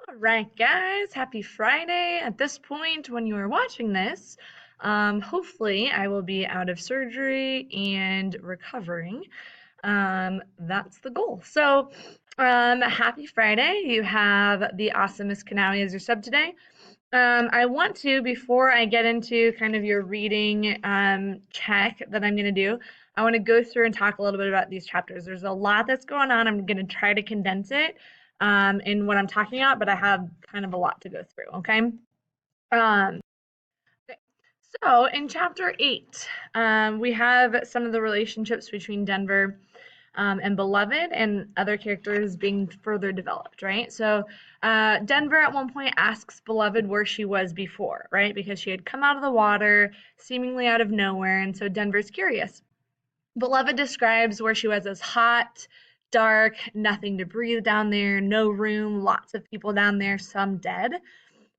All right, guys, happy Friday. At this point, when you are watching this, hopefully I will be out of surgery and recovering. That's the goal. Happy Friday. You have the awesome Miss Kanawi as your sub today. I want to, before I get into kind of your reading check that I'm going to do, I want to go through and talk a little bit about these chapters. There's a lot that's going on. I'm going to try to condense it in what I'm talking about, but I have kind of a lot to go through, okay? Um, okay. So in chapter 8, we have some of the relationships between Denver and Beloved and other characters being further developed, right? Denver at one point asks Beloved where she was before, right? Because she had come out of the water seemingly out of nowhere, and so Denver's curious. Beloved describes where she was as hot, dark, nothing to breathe down there, no room, lots of people down there, some dead,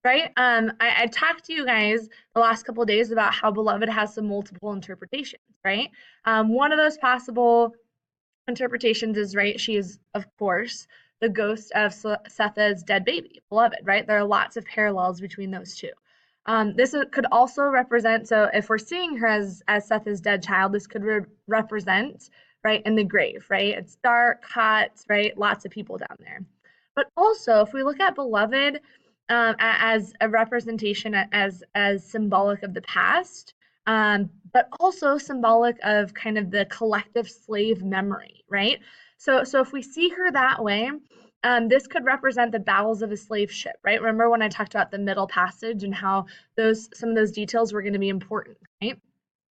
right? I talked to you guys the last couple of days about how Beloved has some multiple interpretations, right? One of those possible interpretations is right. She is, of course, the ghost of Setha's dead baby, Beloved, right? There are lots of parallels between those two. This could also represent, so if we're seeing her as Setha's dead child, this could represent, right, in the grave, right? It's dark, hot, right? Lots of people down there. But also, if we look at Beloved as a representation, as symbolic of the past, but also symbolic of kind of the collective slave memory, right? So if we see her that way, this could represent the bowels of a slave ship, right? Remember when I talked about the middle passage and how some of those details were going to be important, right?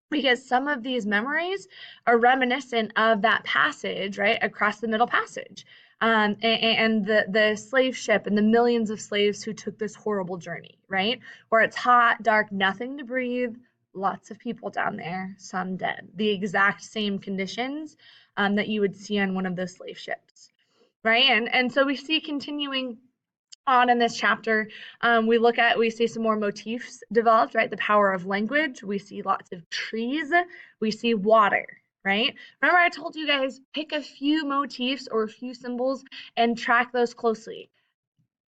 Because some of these memories are reminiscent of that passage, right, across the middle passage, and the slave ship and the millions of slaves who took this horrible journey, right, where it's hot, dark, nothing to breathe, lots of people down there, some dead, the exact same conditions that you would see on one of those slave ships, right? And so we see continuing on in this chapter, we see some more motifs developed, right? The power of language. We see lots of trees. We see water, right? Remember, I told you guys pick a few motifs or a few symbols and track those closely.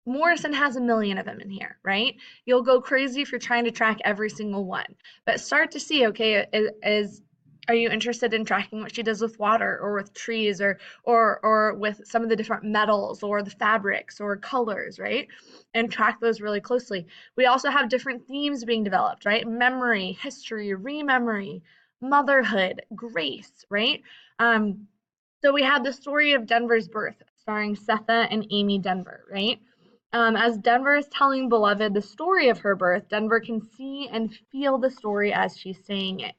Morrison has a million of them in here, right? You'll go crazy if you're trying to track every single one, but start to see, okay, are you interested in tracking what she does with water or with trees or with some of the different metals or the fabrics or colors, right? And track those really closely. We also have different themes being developed, right? Memory, history, rememory, motherhood, grace, right? Um, so we have the story of Denver's birth, starring Setha and Amy Denver, right? As Denver is telling Beloved the story of her birth, Denver can see and feel the story as she's saying it,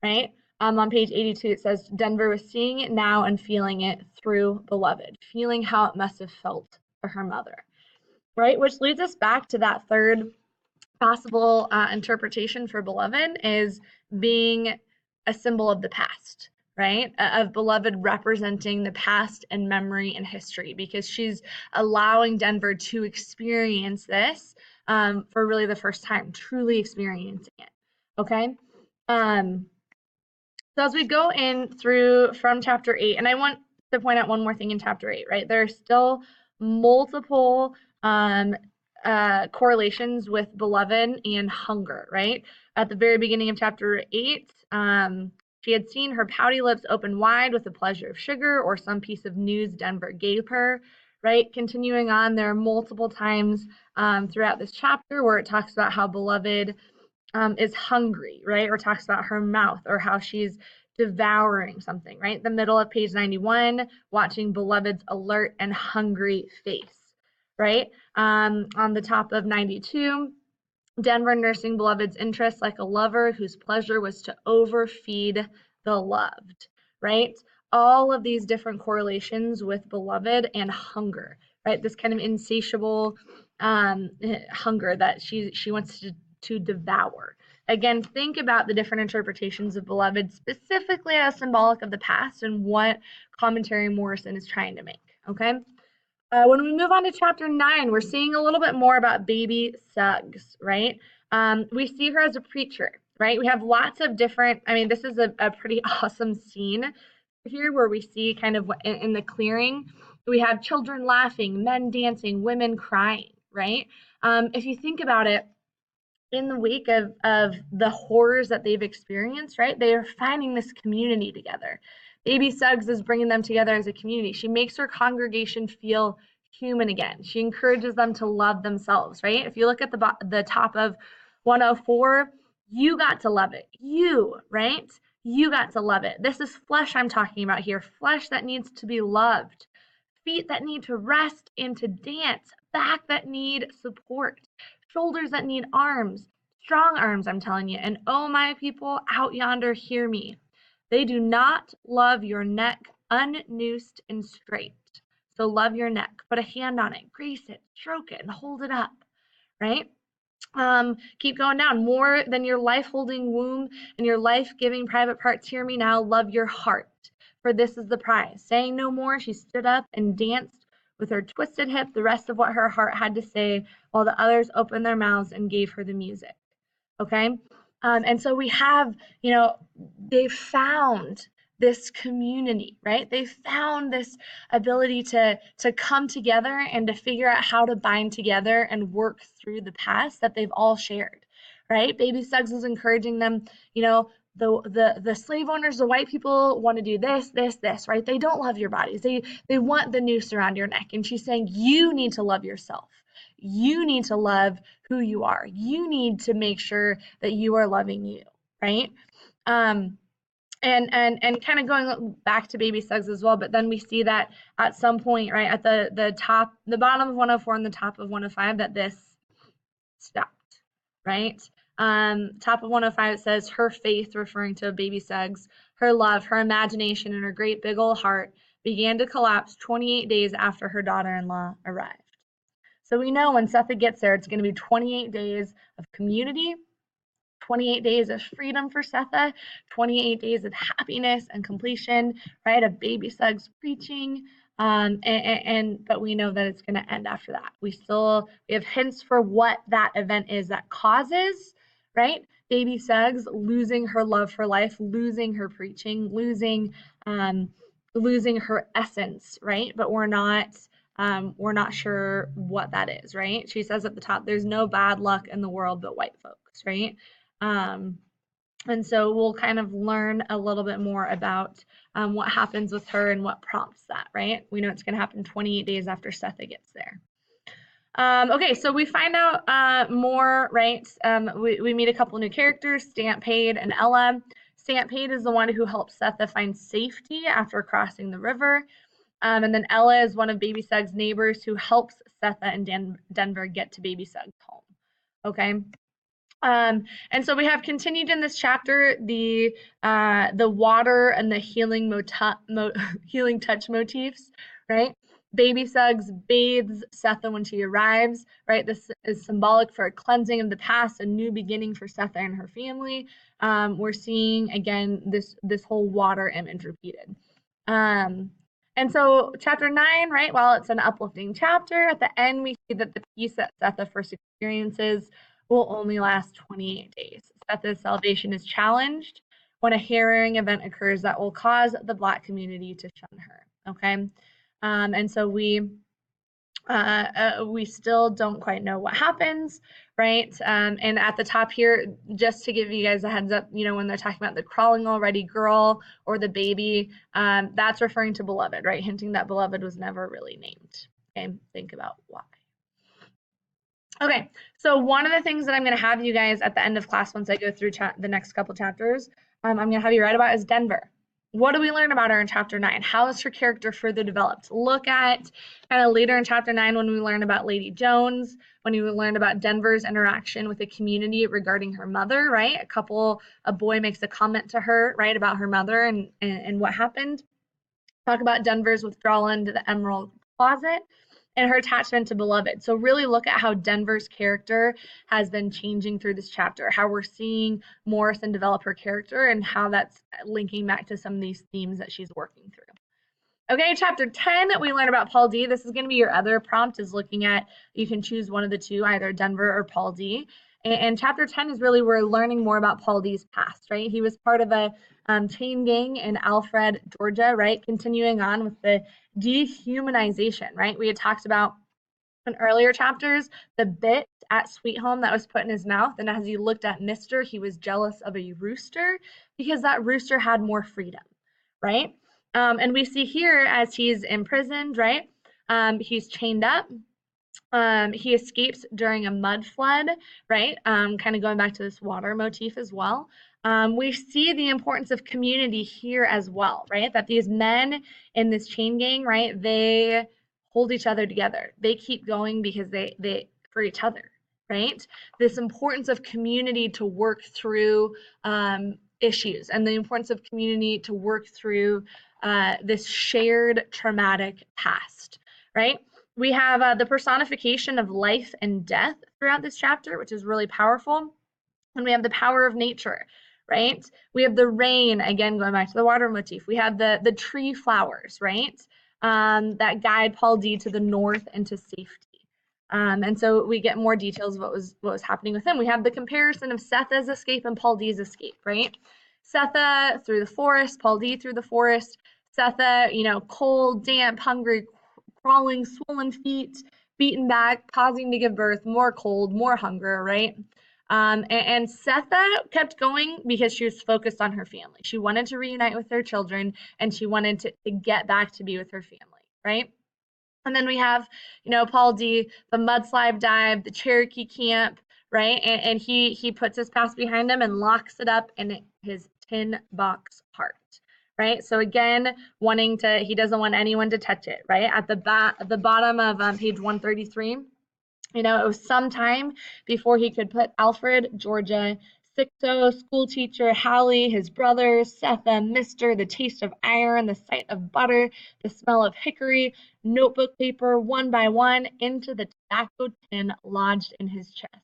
right? On page 82, it says, Denver was seeing it now and feeling it through Beloved, feeling how it must have felt for her mother, right? Which leads us back to that third possible interpretation for Beloved is being a symbol of the past, right? Of Beloved representing the past and memory and history, because she's allowing Denver to experience this for really the first time, truly experiencing it. Okay. So as we go in through from chapter 8, and I want to point out one more thing in chapter 8, right? There are still multiple correlations with Beloved and hunger, right? At the very beginning of chapter 8, she had seen her pouty lips open wide with the pleasure of sugar or some piece of news Denver gave her, right? Continuing on, there are multiple times throughout this chapter where it talks about how Beloved is hungry, right? Or talks about her mouth or how she's devouring something, right? The middle of page 91, watching Beloved's alert and hungry face, right? On the top of 92, Denver nursing Beloved's interest like a lover whose pleasure was to overfeed the loved, right? All of these different correlations with Beloved and hunger, right? This kind of insatiable hunger that she wants to devour. Again, think about the different interpretations of Beloved, specifically as symbolic of the past and what commentary Morrison is trying to make, okay? When we move on to chapter 9, we're seeing a little bit more about baby Suggs, right? We see her as a preacher, right? We have lots of different, I mean, this is a pretty awesome scene here where we see kind of in the clearing, we have children laughing, men dancing, women crying, right? If you think about it, in the wake of the horrors that they've experienced, right? They are finding this community together. Baby Suggs is bringing them together as a community. She makes her congregation feel human again. She encourages them to love themselves, right? If you look at the top of 104, you got to love it. You, right? You got to love it. This is flesh I'm talking about here. Flesh that needs to be loved. Feet that need to rest and to dance. Back that need support. Shoulders that need arms. Strong arms, I'm telling you. And oh, my people out yonder, hear me. They do not love your neck unnoosed and straight. So love your neck. Put a hand on it, grace it, stroke it, and hold it up, right? Keep going down. More than your life-holding womb and your life-giving private parts, hear me now, love your heart, for this is the prize. Saying no more, she stood up and danced with her twisted hip the rest of what her heart had to say, while the others opened their mouths and gave her the music. Okay? And so we have, they found this community, right? They found this ability to come together and to figure out how to bind together and work through the past that they've all shared, right? Baby Suggs is encouraging them, the slave owners, the white people want to do this, right? They don't love your bodies. They want the noose around your neck. And she's saying you need to love yourself. You need to love who you are. You need to make sure that you are loving you, right? And kind of going back to Baby Suggs as well, but then we see that at some point, right, at the bottom of 104 and the top of 105, that this stopped, right? Top of 105, it says her faith, referring to Baby Suggs, her love, her imagination, and her great big old heart began to collapse 28 days after her daughter-in-law arrived. So we know when Setha gets there, it's going to be 28 days of community, 28 days of freedom for Setha, 28 days of happiness and completion, right? Of Baby Suggs preaching. But we know that it's going to end after that. We have hints for what that event is that causes, right? Baby Suggs losing her love for life, losing her preaching, losing her essence, right? But we're not sure what that is, right? She says at the top, there's no bad luck in the world but white folks, right? And so we'll kind of learn a little bit more about what happens with her and what prompts that, right? We know it's going to happen 28 days after Setha gets there. Okay, so we find out more, right? We meet a couple new characters, Stampede and Ella. Stampede is the one who helps Setha find safety after crossing the river. And then Ella is one of Baby Suggs' neighbors who helps Setha and Denver get to Baby Suggs' home. Okay. And so we have continued in this chapter the water and the healing healing touch motifs, right? Baby Suggs bathes Setha when she arrives, right? This is symbolic for a cleansing of the past, a new beginning for Setha and her family. We're seeing again this whole water image repeated. And so chapter 9, right, while it's an uplifting chapter, at the end we see that the peace that Setha first experiences will only last 28 days. Setha's salvation is challenged when a harrowing event occurs that will cause the Black community to shun her, okay? And so we still don't quite know what happens, right? And at the top here, just to give you guys a heads up, when they're talking about the crawling already girl or the baby, that's referring to Beloved, right? Hinting that Beloved was never really named. Okay, think about why. Okay, so one of the things that I'm going to have you guys at the end of class, once I go through the next couple chapters, I'm going to have you write about is Denver. What do we learn about her in chapter 9? How is her character further developed? Look at kind of later in chapter 9 when we learn about Lady Jones, when we learn about Denver's interaction with the community regarding her mother, right? A boy makes a comment to her, right, about her mother and what happened. Talk about Denver's withdrawal into the Emerald Closet and her attachment to Beloved. So really look at how Denver's character has been changing through this chapter, how we're seeing Morrison develop her character and how that's linking back to some of these themes that she's working through. Okay, chapter 10, we learn about Paul D. This is going to be your other prompt, is looking at, you can choose one of the two, either Denver or Paul D. And chapter 10 is really we're learning more about Paul D's past, right? He was part of a chain gang in Alfred, Georgia, right? Continuing on with the dehumanization, right? We had talked about in earlier chapters, the bit at Sweet Home that was put in his mouth, and as he looked at Mister, he was jealous of a rooster because that rooster had more freedom, right? And we see here as he's imprisoned, right? He's chained up. He escapes during a mud flood, right? Kind of going back to this water motif as well. We see the importance of community here as well, right? That these men in this chain gang, right? They hold each other together. They keep going because they for each other, right? This importance of community to work through issues, and the importance of community to work through this shared traumatic past, right? We have the personification of life and death throughout this chapter, which is really powerful. And we have the power of nature, right? We have the rain, again, going back to the water motif. We have the tree flowers, right? That guide Paul D to the north and to safety. And so we get more details of what was happening with him. We have the comparison of Setha's escape and Paul D's escape, right? Setha through the forest, Paul D through the forest. Setha, cold, damp, hungry, crawling, swollen feet, beaten back, pausing to give birth, more cold, more hunger, right? And Setha kept going because she was focused on her family. She wanted to reunite with her children, and she wanted to get back to be with her family, right? And then we have, Paul D, the mudslide dive, the Cherokee camp, right? And he puts his past behind him and locks it up in his tin box heart, right? So again, he doesn't want anyone to touch it, right? At the bottom of page 133, it was some time before he could put Alfred, Georgia, Sixto, school teacher, Hallie, his brothers, Setha, Mister, the taste of iron, the sight of butter, the smell of hickory, notebook paper, one by one, into the tobacco tin lodged in his chest.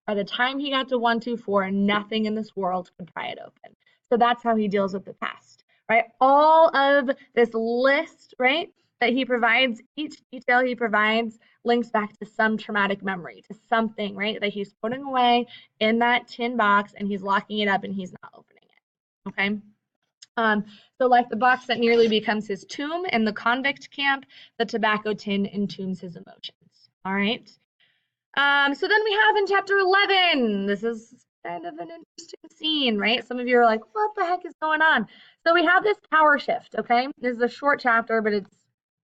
By the time he got to 124, nothing in this world could pry it open. So that's how he deals with the past, right? All of this list, right, that he provides, each detail he provides links back to some traumatic memory, to something, right, that he's putting away in that tin box, and he's locking it up and he's not opening it, okay? So like the box that nearly becomes his tomb in the convict camp, the tobacco tin entombs his emotions, all right? So then we have in chapter 11, this is kind of an interesting scene, right? Some of you are like, what the heck is going on? So we have this power shift, okay? This is a short chapter, but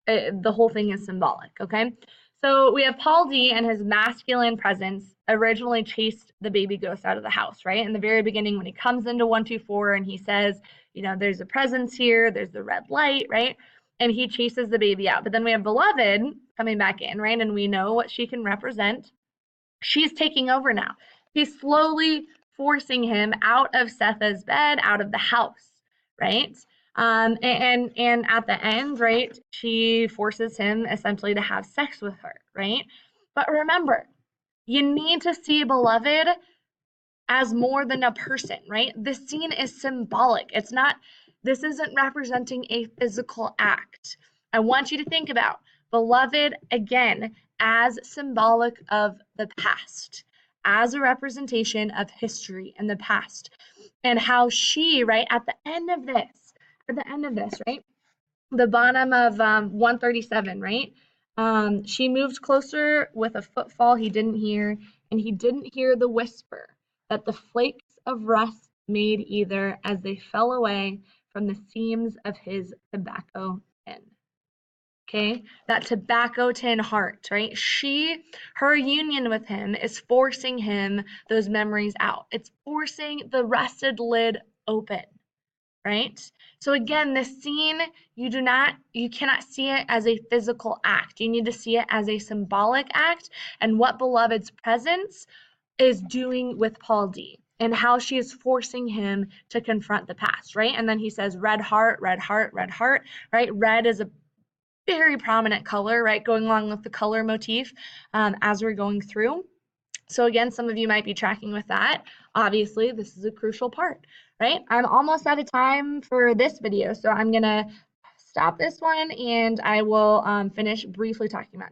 the whole thing is symbolic, okay? So we have Paul D and his masculine presence originally chased the baby ghost out of the house, right? In the very beginning, when he comes into 124 and he says, there's a presence here, there's the red light, right? And he chases the baby out. But then we have Beloved coming back in, right? And we know what she can represent. She's taking over now. He's slowly forcing him out of Setha's bed, out of the house, right? And at the end, right, she forces him essentially to have sex with her, right? But remember, you need to see Beloved as more than a person, right? This scene is symbolic. This isn't representing a physical act. I want you to think about Beloved again as symbolic of the past, as a representation of history and the past, and how she, right, at the end of this, right, the bottom of 137, right, she moved closer with a footfall he didn't hear, and he didn't hear the whisper that the flakes of rust made either as they fell away from the seams of his tobacco tin. Okay, that tobacco tin heart, right? Her union with him is forcing him those memories out. It's forcing the rusted lid open, right? So again, this scene, you cannot see it as a physical act. You need to see it as a symbolic act, and what Beloved's presence is doing with Paul D, and how she is forcing him to confront the past, right? And then he says, red heart, red heart, red heart, right? Red is a very prominent color, right? Going along with the color motif as we're going through. So again, some of you might be tracking with that. Obviously, this is a crucial part, right? I'm almost out of time for this video, so I'm gonna stop this one and I will finish briefly talking about